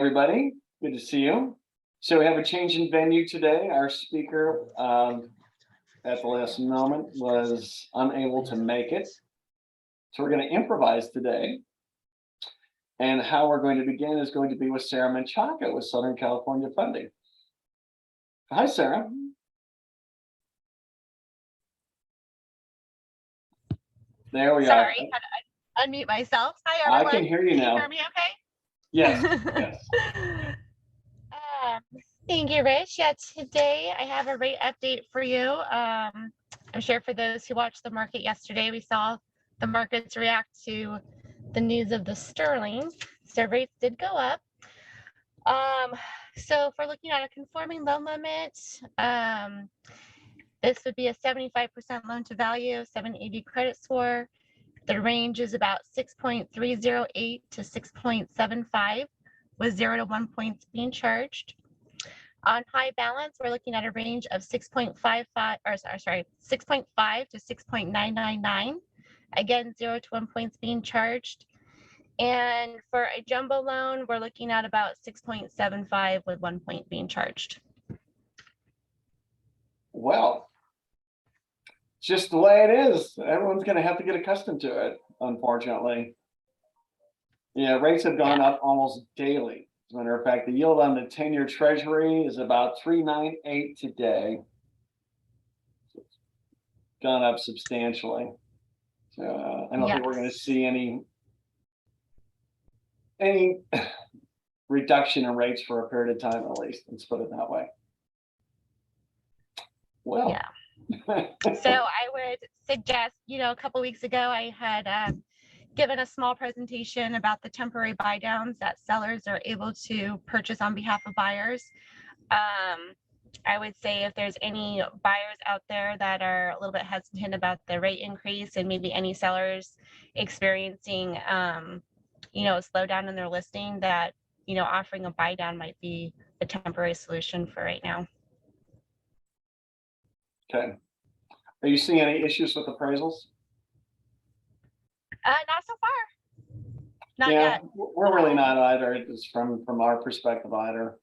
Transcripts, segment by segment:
Everybody, good to see you. So we have a change in venue today. Our speaker at the last moment was unable to make it. So we're going to improvise today. And how we're going to begin is going to be with Sarah Menchaca with Southern California Funding. Hi, Sarah. There we are. Sorry, had to unmute myself. Hi, everyone. I can hear you now. Can you hear me okay? Yes, yes. Thank you, Rich. Yeah, today I have a rate update for you. I'm sure for those who watched the market yesterday, we saw the markets react to the news of the sterling. So rates did go up. So if we're looking at a conforming loan limit, this would be a 75% loan to value, 780 credit score. The range is about 6.308 to 6.75 with 0 to 1 points being charged. On high balance, we're looking at a range of 6.5 to 6.999. Again, 0 to 1 points being charged. And for a jumbo loan, we're looking at about 6.75 with 1 point being charged. Well, just the way it is. Everyone's going to have to get accustomed to it, unfortunately. Yeah, rates have gone up almost daily. As a matter of fact, the yield on the 10-year Treasury is about 3.98 today. It's gone up substantially. So I don't think we're going to see any reduction in rates for a period of time, at least. Let's put it that way. Well, yeah. So I would suggest, a couple weeks ago, I had given a small presentation about the temporary buy downs that sellers are able to purchase on behalf of buyers. I would say if there's any buyers out there that are a little bit hesitant about the rate increase and maybe any sellers experiencing, a slowdown in their listing, that, offering a buy down might be a temporary solution for right now. Okay. Are you seeing any issues with appraisals? Not so far. Not yet. We're really not either. It's from our perspective either.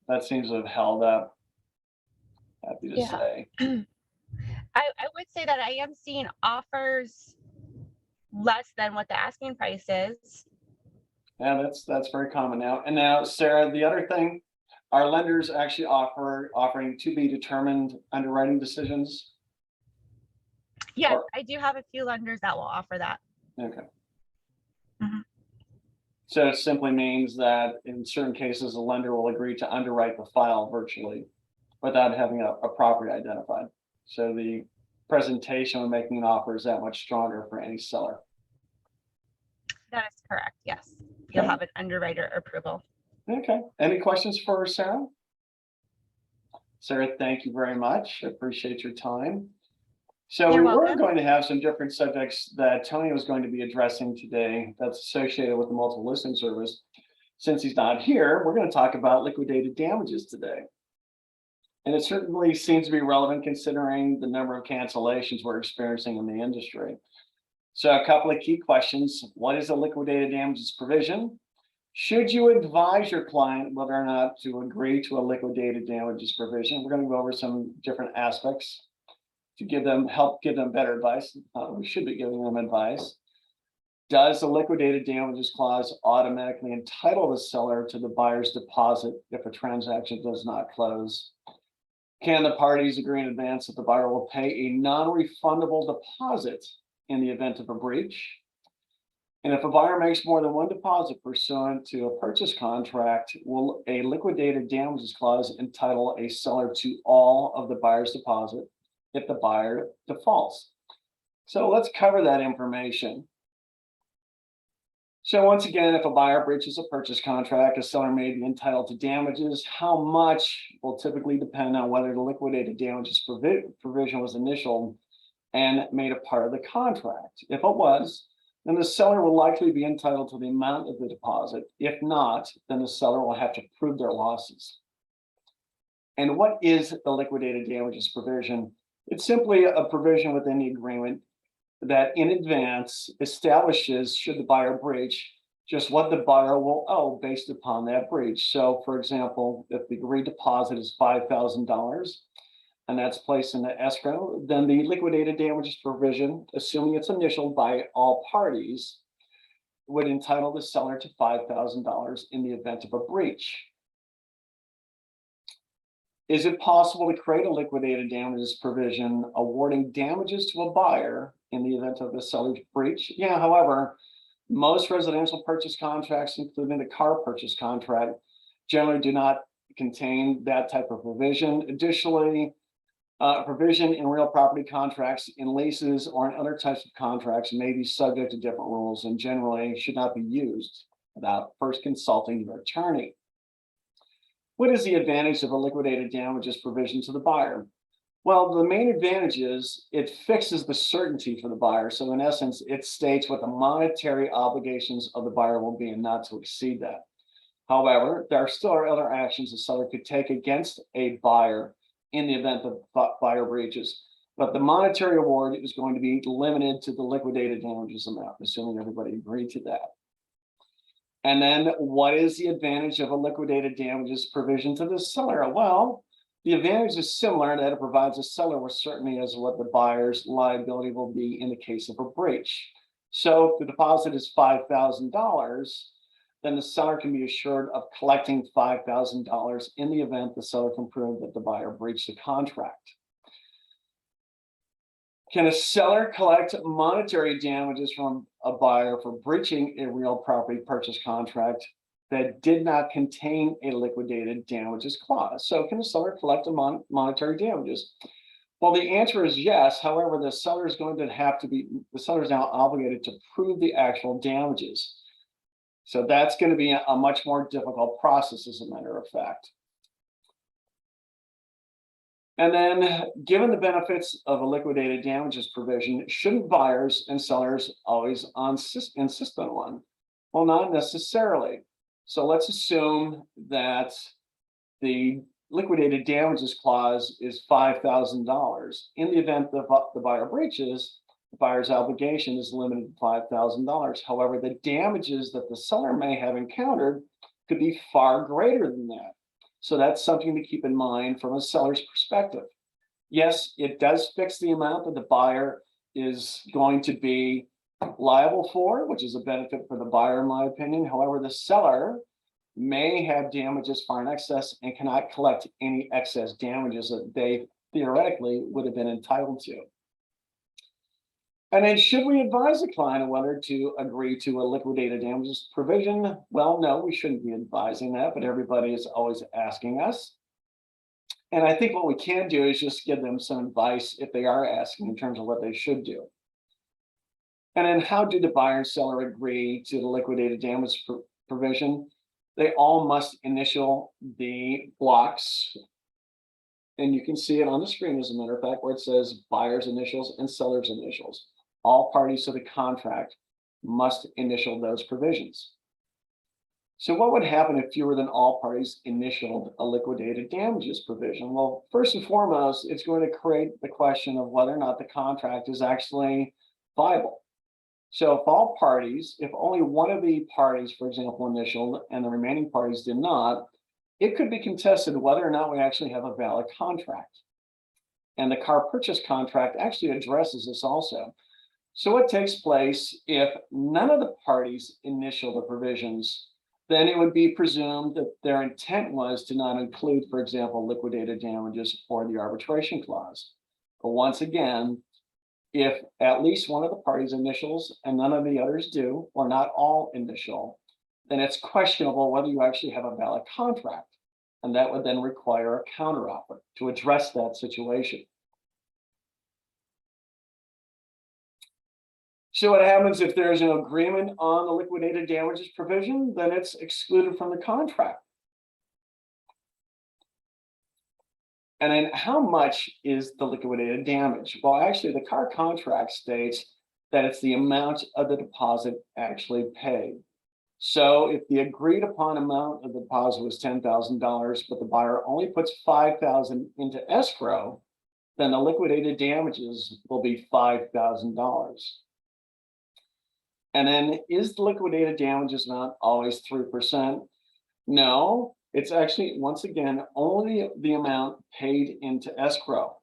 That seems to have held up. Happy to say. I would say that I am seeing offers less than what the asking price is. Yeah, that's very common now. And now, Sarah, the other thing, are lenders actually offering to be determined underwriting decisions? Yes, I do have a few lenders that will offer that. Okay. Mm-hmm. So it simply means that in certain cases, a lender will agree to underwrite the file virtually without having a property identified. So the presentation when making an offer is that much stronger for any seller. That is correct, yes. You'll have an underwriter approval. Okay. Any questions for Sarah? Sarah, thank you very much. I appreciate your time. So we were going to have some different subjects that Tony was going to be addressing today that's associated with the multiple listing service. Since he's not here, we're going to talk about liquidated damages today. And it certainly seems to be relevant considering the number of cancellations we're experiencing in the industry. So a couple of key questions. What is a liquidated damages provision? Should you advise your client whether or not to agree to a liquidated damages provision? We're going to go over some different aspects to help give them better advice. We should be giving them advice. Does the liquidated damages clause automatically entitle the seller to the buyer's deposit if a transaction does not close? Can the parties agree in advance that the buyer will pay a non-refundable deposit in the event of a breach? And if a buyer makes more than one deposit pursuant to a purchase contract, will a liquidated damages clause entitle a seller to all of the buyer's deposit if the buyer defaults? So let's cover that information. So once again, if a buyer breaches a purchase contract, a seller may be entitled to damages. How much will typically depend on whether the liquidated damages provision was initial and made a part of the contract. If it was, then the seller will likely be entitled to the amount of the deposit. If not, then the seller will have to prove their losses. And what is the liquidated damages provision? It's simply a provision within the agreement that in advance establishes, should the buyer breach, just what the buyer will owe based upon that breach. So for example, if the agreed deposit is $5,000 and that's placed in the escrow, then the liquidated damages provision, assuming it's initialed by all parties, would entitle the seller to $5,000 in the event of a breach. Is it possible to create a liquidated damages provision awarding damages to a buyer in the event of the seller's breach? Yeah, however, most residential purchase contracts, including the car purchase contract, generally do not contain that type of provision. Additionally, provision in real property contracts, in leases, or in other types of contracts may be subject to different rules and generally should not be used without first consulting your attorney. What is the advantage of a liquidated damages provision to the buyer? Well, the main advantage is it fixes the certainty for the buyer. So in essence, it states what the monetary obligations of the buyer will be and not to exceed that. However, there still are other actions the seller could take against a buyer in the event of buyer breaches. But the monetary award is going to be limited to the liquidated damages amount, assuming everybody agreed to that. And then what is the advantage of a liquidated damages provision to the seller? Well, the advantage is similar, that it provides the seller with certainty as to what the buyer's liability will be in the case of a breach. So if the deposit is $5,000, then the seller can be assured of collecting $5,000 in the event the seller can prove that the buyer breached the contract. Can a seller collect monetary damages from a buyer for breaching a real property purchase contract that did not contain a liquidated damages clause? So can a seller collect monetary damages? Well, the answer is yes. However, the seller is now obligated to prove the actual damages. So that's going to be a much more difficult process, as a matter of fact. And then, given the benefits of a liquidated damages provision, shouldn't buyers and sellers always insist on one? Well, not necessarily. So let's assume that the liquidated damages clause is $5,000. In the event the buyer breaches, the buyer's obligation is limited to $5,000. However, the damages that the seller may have encountered could be far greater than that. So that's something to keep in mind from a seller's perspective. Yes, it does fix the amount that the buyer is going to be liable for, which is a benefit for the buyer, in my opinion. However, the seller may have damages far in excess and cannot collect any excess damages that they theoretically would have been entitled to. And then, should we advise the client on whether to agree to a liquidated damages provision? Well, no, we shouldn't be advising that, but everybody is always asking us. And I think what we can do is just give them some advice if they are asking in terms of what they should do. And then, how do the buyer and seller agree to the liquidated damages provision? They all must initial the blocks. And you can see it on the screen, as a matter of fact, where it says buyer's initials and seller's initials. All parties to the contract must initial those provisions. So what would happen if fewer than all parties initialed a liquidated damages provision? Well, first and foremost, it's going to create the question of whether or not the contract is actually viable. So if only one of the parties, for example, initialed and the remaining parties did not, it could be contested whether or not we actually have a valid contract. And the car purchase contract actually addresses this also. So what takes place if none of the parties initial the provisions? Then it would be presumed that their intent was to not include, for example, liquidated damages or the arbitration clause. But once again, if at least one of the parties initials and none of the others do, or not all initial, then it's questionable whether you actually have a valid contract. And that would then require a counteroffer to address that situation. So what happens if there's an agreement on the liquidated damages provision? Then it's excluded from the contract. And then, how much is the liquidated damage? Well, actually, the car contract states that it's the amount of the deposit actually paid. So if the agreed upon amount of the deposit was $10,000, but the buyer only puts $5,000 into escrow, then the liquidated damages will be $5,000. And then is the liquidated damages amount always 3%? No, it's actually, once again, only the amount paid into escrow.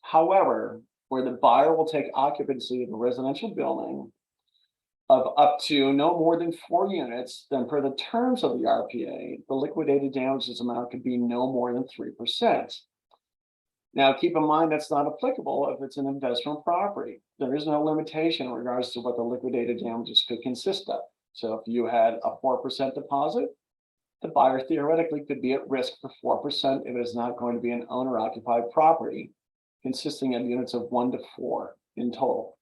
However, where the buyer will take occupancy of a residential building of up to no more than 4 units, then per the terms of the RPA, the liquidated damages amount could be no more than 3%. Now, keep in mind that's not applicable if it's an investment property. There is no limitation in regards to what the liquidated damages could consist of. So if you had a 4% deposit, the buyer theoretically could be at risk for 4% if it is not going to be an owner-occupied property consisting of units of 1 to 4 in total.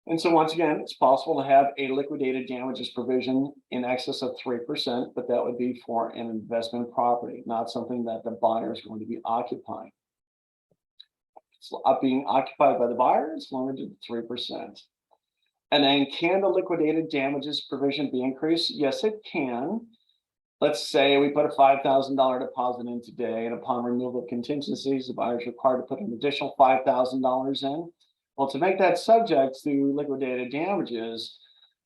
And so once again, it's possible to have a liquidated damages provision in excess of 3%, but that would be for an investment property, not something that the buyer is going to be occupying. It's being occupied by the buyer, it's limited to 3%. And then can the liquidated damages provision be increased? Yes, it can. Let's say we put a $5,000 deposit in today, and upon removal of contingencies, the buyer is required to put an additional $5,000 in. Well, to make that subject to liquidated damages,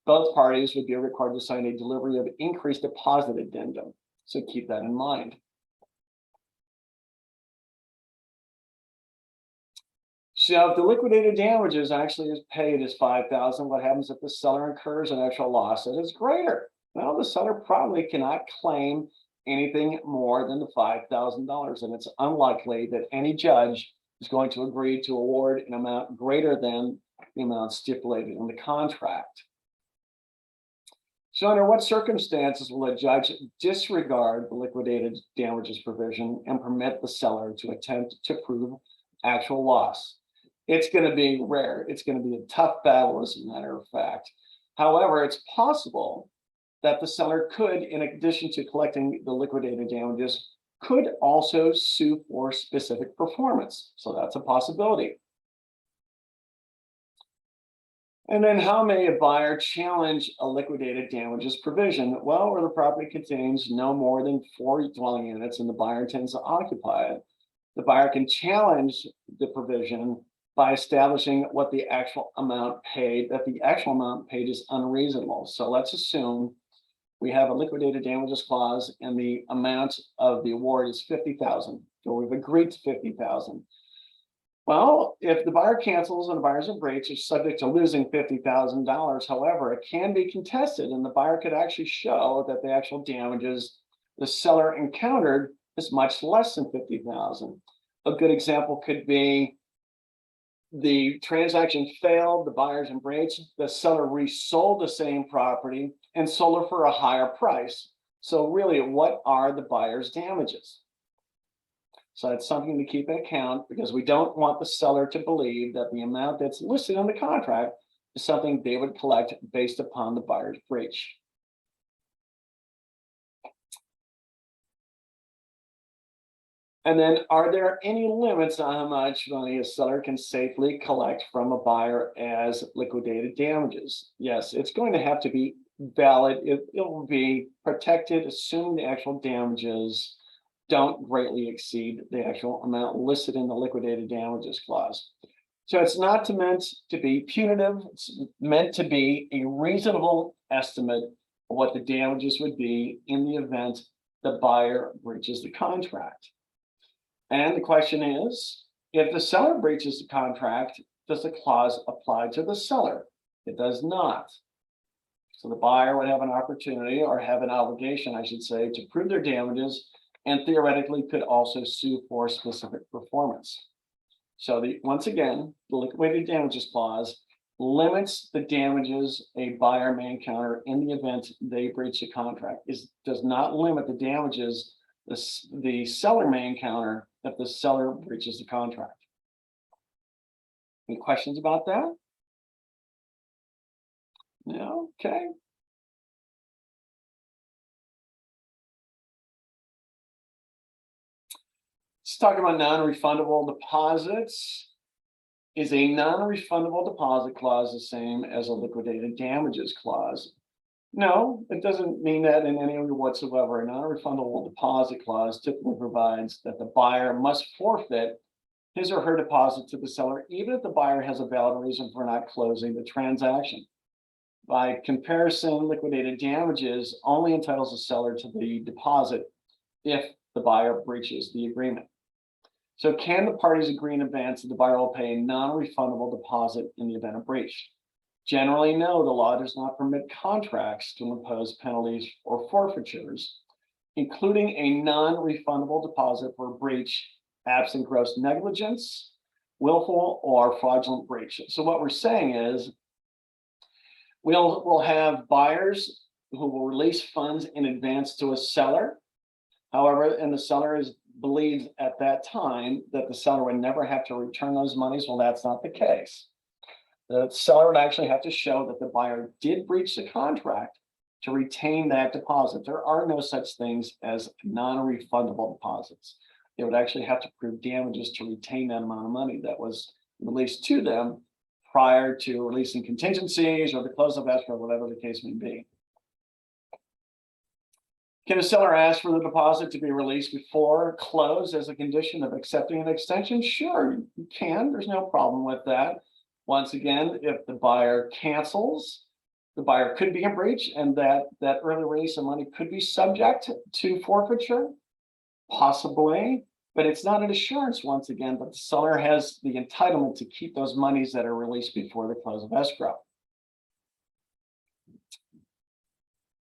both parties would be required to sign a delivery of increased deposit addendum. So keep that in mind. So if the liquidated damages actually is paid as $5,000, what happens if the seller incurs an actual loss that is greater? Well, the seller probably cannot claim anything more than the $5,000, and it's unlikely that any judge is going to agree to award an amount greater than the amount stipulated in the contract. So under what circumstances will a judge disregard the liquidated damages provision and permit the seller to attempt to prove actual loss? It's going to be rare. It's going to be a tough battle, as a matter of fact. However, it's possible that the seller could, in addition to collecting the liquidated damages, could also sue for specific performance. So that's a possibility. And then how may a buyer challenge a liquidated damages provision? Well, where the property contains no more than 4 dwelling units and the buyer intends to occupy it, the buyer can challenge the provision by establishing what the actual amount paid, that the actual amount paid is unreasonable. So let's assume we have a liquidated damages clause and the amount of the award is $50,000. So we've agreed to $50,000. Well, if the buyer cancels and the buyer's in breach, it's subject to losing $50,000. However, it can be contested and the buyer could actually show that the actual damages the seller encountered is much less than $50,000. A good example could be the transaction failed, the buyer's in breach, the seller resold the same property and sold it for a higher price. So really, what are the buyer's damages? So that's something to keep in account because we don't want the seller to believe that the amount that's listed on the contract is something they would collect based upon the buyer's breach. And then, are there any limits on how much money a seller can safely collect from a buyer as liquidated damages? Yes, it's going to have to be valid. It will be protected, assuming the actual damages don't greatly exceed the actual amount listed in the liquidated damages clause. So it's not meant to be punitive. It's meant to be a reasonable estimate of what the damages would be in the event the buyer breaches the contract. And the question is, if the seller breaches the contract, does the clause apply to the seller? It does not. So the buyer would have an opportunity, or have an obligation, I should say, to prove their damages, and theoretically could also sue for specific performance. So once again, the liquidated damages clause limits the damages a buyer may encounter in the event they breach the contract. Does not limit the damages the seller may encounter if the seller breaches the contract. Any questions about that? No? Okay. Let's talk about non-refundable deposits. Is a non-refundable deposit clause the same as a liquidated damages clause? No, it doesn't mean that in any way whatsoever. A non-refundable deposit clause typically provides that the buyer must forfeit his or her deposit to the seller, even if the buyer has a valid reason for not closing the transaction. By comparison, liquidated damages only entitles the seller to the deposit if the buyer breaches the agreement. So can the parties agree in advance that the buyer will pay a non-refundable deposit in the event of breach? Generally, no, the law does not permit contracts to impose penalties or forfeitures, including a non-refundable deposit for breach absent gross negligence, willful or fraudulent breach. So what we're saying is we'll have buyers who will release funds in advance to a seller. However, and the seller believes at that time that the seller would never have to return those monies. Well, that's not the case. The seller would actually have to show that the buyer did breach the contract to retain that deposit. There are no such things as non-refundable deposits. They would actually have to prove damages to retain that amount of money that was released to them prior to releasing contingencies or the close of escrow, whatever the case may be. Can a seller ask for the deposit to be released before close as a condition of accepting an extension? Sure, you can. There's no problem with that. Once again, if the buyer cancels, the buyer could be in breach, and that early release of money could be subject to forfeiture, possibly, but it's not an assurance, once again, that the seller has the entitlement to keep those monies that are released before the close of escrow.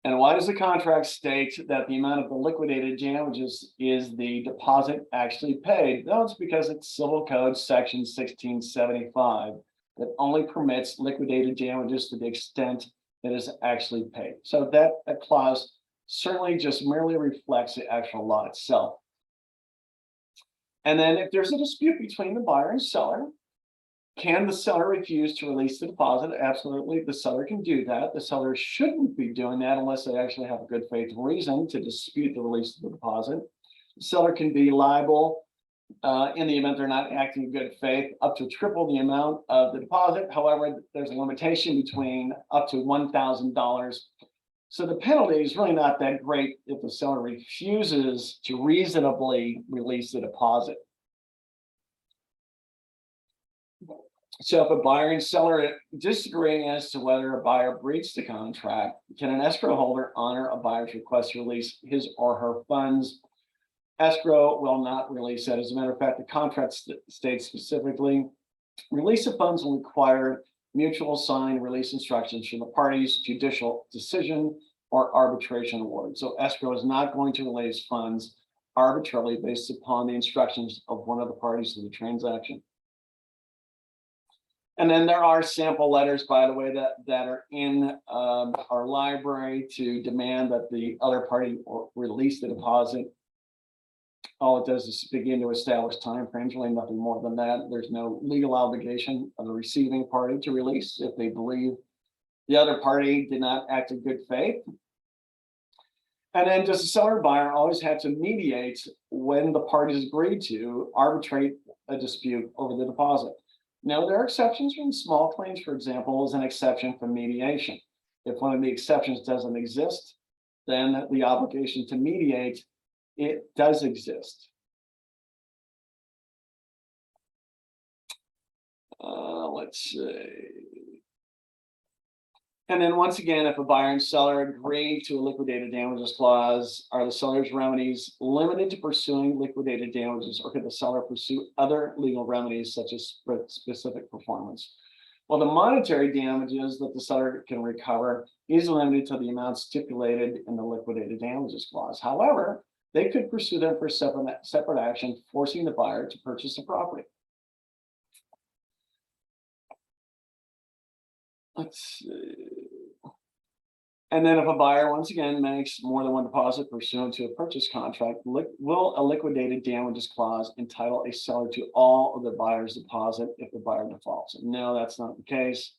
And why does the contract state that the amount of the liquidated damages is the deposit actually paid? No, it's because it's Civil Code section 1675 that only permits liquidated damages to the extent that is actually paid. So that clause certainly just merely reflects the actual law itself. And then if there's a dispute between the buyer and seller, can the seller refuse to release the deposit? Absolutely, the seller can do that. The seller shouldn't be doing that unless they actually have a good faith reason to dispute the release of the deposit. The seller can be liable in the event they're not acting in good faith, up to triple the amount of the deposit. However, there's a limitation between up to $1,000. So the penalty is really not that great if the seller refuses to reasonably release the deposit. So if a buyer and seller disagree as to whether a buyer breached the contract, can an escrow holder honor a buyer's request to release his or her funds? Escrow will not release that. As a matter of fact, the contract states specifically, release of funds will require mutual signed release instructions from the parties, judicial decision, or arbitration award. So escrow is not going to release funds arbitrarily based upon the instructions of one of the parties to the transaction. And then there are sample letters, by the way, that are in our library to demand that the other party release the deposit. All it does is begin to establish timeframes, really nothing more than that. There's no legal obligation of the receiving party to release if they believe the other party did not act in good faith. And then does the seller or buyer always have to mediate when the parties agree to arbitrate a dispute over the deposit? No, there are exceptions from small claims, for example, is an exception for mediation. If one of the exceptions doesn't exist, then the obligation to mediate, it does exist. Let's see. And then once again, if a buyer and seller agree to a liquidated damages clause, are the seller's remedies limited to pursuing liquidated damages, or could the seller pursue other legal remedies such as specific performance? Well, the monetary damages that the seller can recover is limited to the amount stipulated in the liquidated damages clause. However, they could pursue them for separate action, forcing the buyer to purchase the property. Let's see. And then if a buyer, once again, makes more than one deposit pursuant to a purchase contract, will a liquidated damages clause entitle a seller to all of the buyer's deposit if the buyer defaults? No, that's not the case,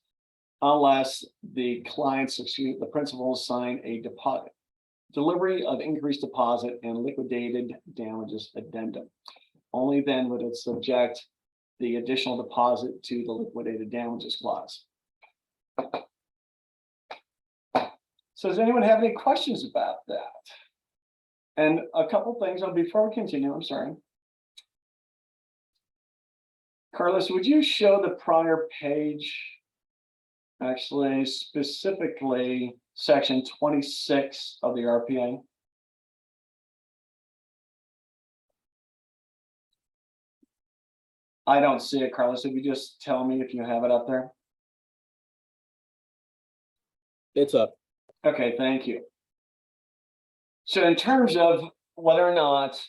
unless the the principals sign a deposit, delivery of increased deposit and liquidated damages addendum. Only then would it subject the additional deposit to the liquidated damages clause. So does anyone have any questions about that? And a couple things before we continue, I'm sorry. Carlos, would you show the prior page? Actually, specifically section 26 of the RPA. I don't see it, Carlos. If you just tell me if you have it up there. It's up. Okay, thank you. So in terms of whether or not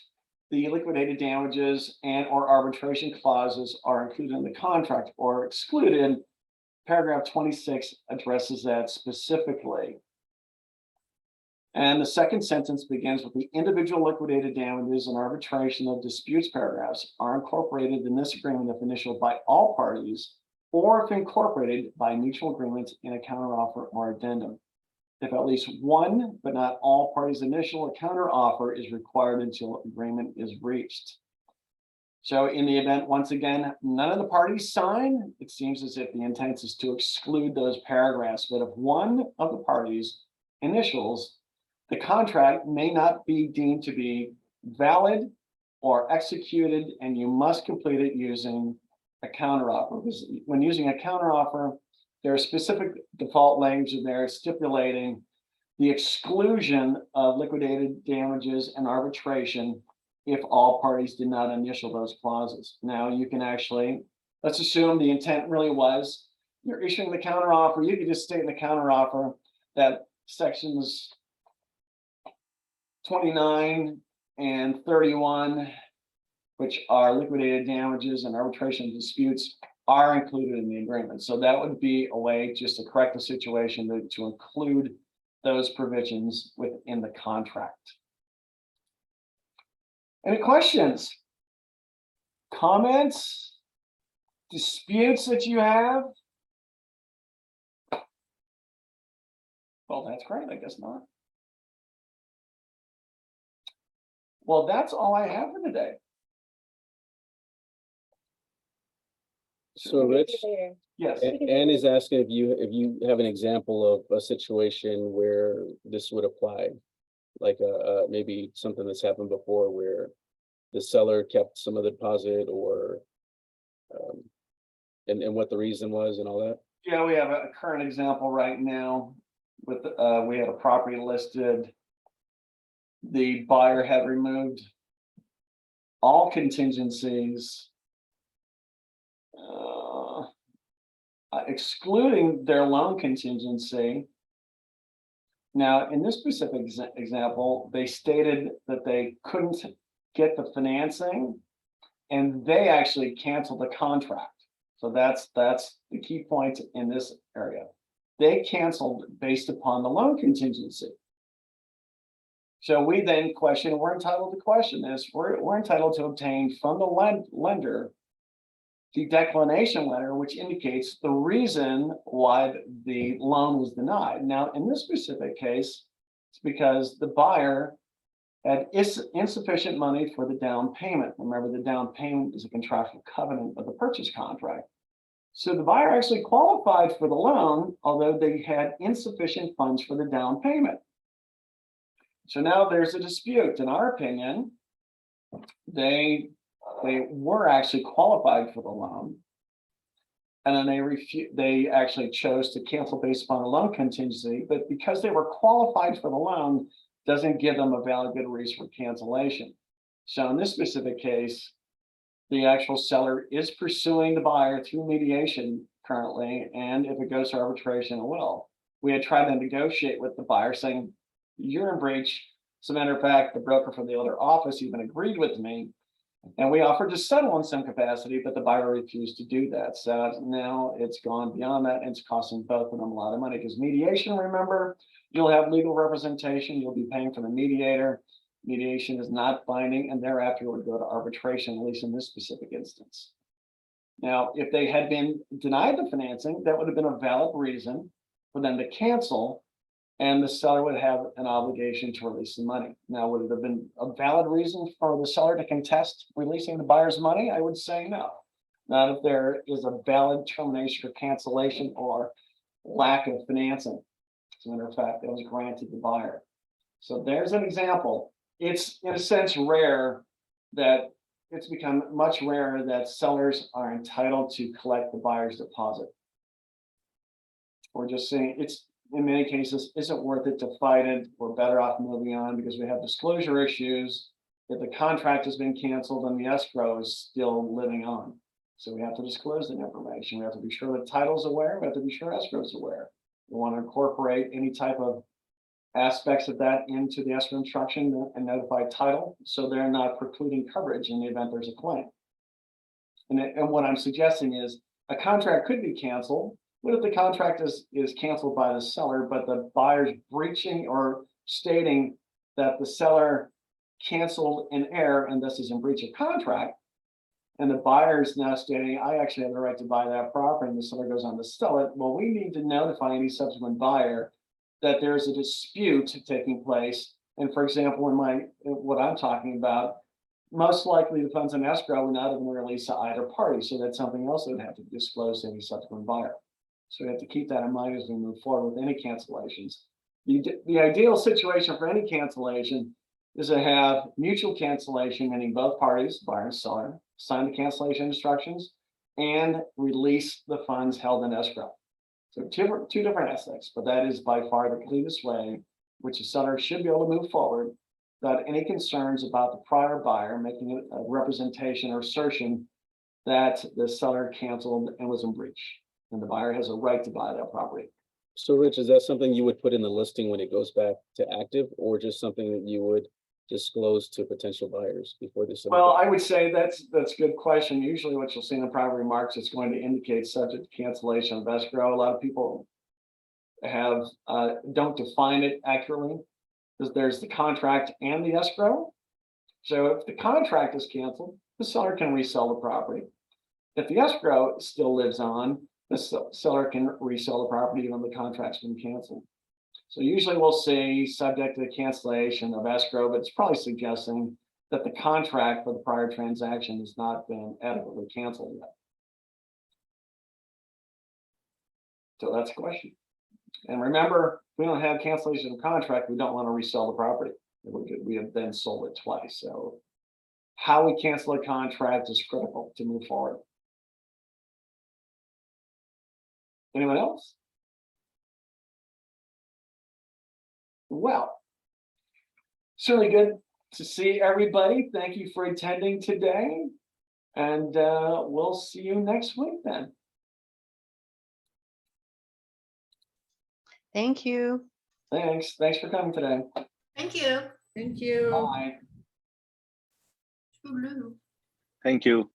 the liquidated damages and or arbitration clauses are included in the contract or excluded, paragraph 26 addresses that specifically. And the second sentence begins with the individual liquidated damages and arbitration of disputes paragraphs are incorporated in this agreement if initialed by all parties or if incorporated by mutual agreement in a counteroffer or addendum. If at least one, but not all parties initial, a counteroffer is required until agreement is reached. So in the event, once again, none of the parties sign, it seems as if the intent is to exclude those paragraphs. But if one of the parties initials, the contract may not be deemed to be valid or executed, and you must complete it using a counteroffer. Because when using a counteroffer, there are specific default language in there stipulating the exclusion of liquidated damages and arbitration if all parties did not initial those clauses. Now you can actually, let's assume the intent really was you're issuing the counteroffer. You could just state in the counteroffer that sections 29 and 31, which are liquidated damages and arbitration disputes, are included in the agreement. So that would be a way just to correct the situation to include those provisions within the contract. Any questions, comments, disputes that you have? Well, that's great. I guess not. Well, that's all I have for today. So Rich, Yes. Ann is asking if you have an example of a situation where this would apply, like maybe something that's happened before where the seller kept some of the deposit, or and what the reason was and all that. Yeah, we have a current example right now with we had a property listed. The buyer had removed all contingencies, excluding their loan contingency. Now, in this specific example, they stated that they couldn't get the financing, and they actually canceled the contract. So that's the key point in this area. They canceled based upon the loan contingency. So we then question, we're entitled to question this. We're entitled to obtain from the lender the declination letter, which indicates the reason why the loan was denied. Now, in this specific case, it's because the buyer had insufficient money for the down payment. Remember, the down payment is a contractual covenant of the purchase contract. So the buyer actually qualified for the loan, although they had insufficient funds for the down payment. So now there's a dispute. In our opinion, they were actually qualified for the loan, and then they actually chose to cancel based upon the loan contingency. But because they were qualified for the loan, doesn't give them a valid good reason for cancellation. So in this specific case, the actual seller is pursuing the buyer through mediation currently, and if it goes to arbitration, it will. We had tried to negotiate with the buyer saying, you're in breach. As a matter of fact, the broker from the other office even agreed with me, and we offered to settle in some capacity, but the buyer refused to do that. So now it's gone beyond that, and it's costing both of them a lot of money, because mediation, remember, you'll have legal representation, you'll be paying for the mediator. Mediation is not binding, and thereafter it would go to arbitration, at least in this specific instance. Now, if they had been denied the financing, that would have been a valid reason for them to cancel, and the seller would have an obligation to release the money. Now, would it have been a valid reason for the seller to contest releasing the buyer's money? I would say no. Not if there is a valid termination or cancellation or lack of financing. As a matter of fact, that was granted the buyer. So there's an example. It's in a sense rare that it's become much rarer that sellers are entitled to collect the buyer's deposit. We're just saying it's, in many cases, isn't worth it to fight it. We're better off moving on because we have disclosure issues. If the contract has been canceled and the escrow is still living on. So we have to disclose the information. We have to be sure the title's aware. We have to be sure escrow is aware. We want to incorporate any type of aspects of that into the escrow instruction and notify title, so they're not precluding coverage in the event there's a claim. And what I'm suggesting is a contract could be canceled. What if the contract is canceled by the seller, but the buyer's breaching or stating that the seller canceled in error and this is in breach of contract, and the buyer is now stating, I actually have the right to buy that property, and the seller goes on to sell it. Well, we need to notify any subsequent buyer that there's a dispute taking place. And for example, in what I'm talking about, most likely the funds in escrow would not have been released to either party. So that's something else that would have to be disclosed to any subsequent buyer. So we have to keep that in mind as we move forward with any cancellations. The ideal situation for any cancellation is to have mutual cancellation, meaning both parties, buyer and seller, sign the cancellation instructions and release the funds held in escrow. So two different aspects, but that is by far the cleanest way, which the seller should be able to move forward without any concerns about the prior buyer making a representation or assertion that the seller canceled and was in breach, and the buyer has a right to buy that property. So Rich, is that something you would put in the listing when it goes back to active, or just something that you would disclose to potential buyers before they submit? Well, I would say that's a good question. Usually what you'll see in the private remarks, it's going to indicate subject to cancellation of escrow. A lot of people have don't define it accurately, because there's the contract and the escrow. So if the contract is canceled, the seller can resell the property. If the escrow still lives on, the seller can resell the property even though the contract's been canceled. So usually we'll see subject to the cancellation of escrow, but it's probably suggesting that the contract for the prior transaction has not been adequately canceled yet. So that's a question. And remember, if we don't have cancellation of contract, we don't want to resell the property. We have then sold it twice. So how we cancel a contract is critical to move forward. Anyone else? Well, certainly good to see everybody. Thank you for attending today. And we'll see you next week then. Thank you. Thanks. Thanks for coming today. Thank you. Thank you. Bye. Toodaloo. Thank you.